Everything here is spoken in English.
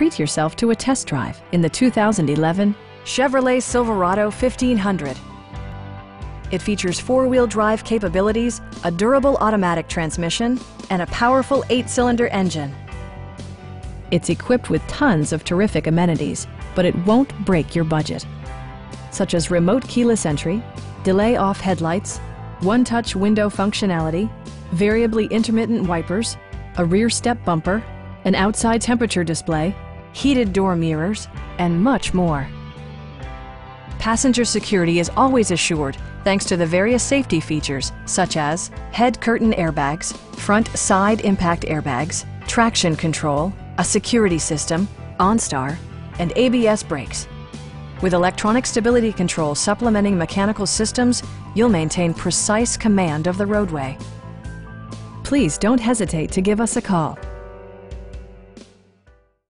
treat yourself to a test drive in the 2011 Chevrolet Silverado 1500. It features four-wheel drive capabilities, a durable automatic transmission, and a powerful 8-cylinder engine. It's equipped with tons of terrific amenities, but it won't break your budget, such as remote keyless entry, delay-off headlights, one-touch window functionality, variably intermittent wipers, a rear step bumper, an outside temperature display, heated door mirrors, and much more. Passenger security is always assured thanks to the various safety features such as head curtain airbags, front side impact airbags, traction control, a security system, OnStar, and ABS brakes. With electronic stability control supplementing mechanical systems, you'll maintain precise command of the roadway. Please don't hesitate to give us a call.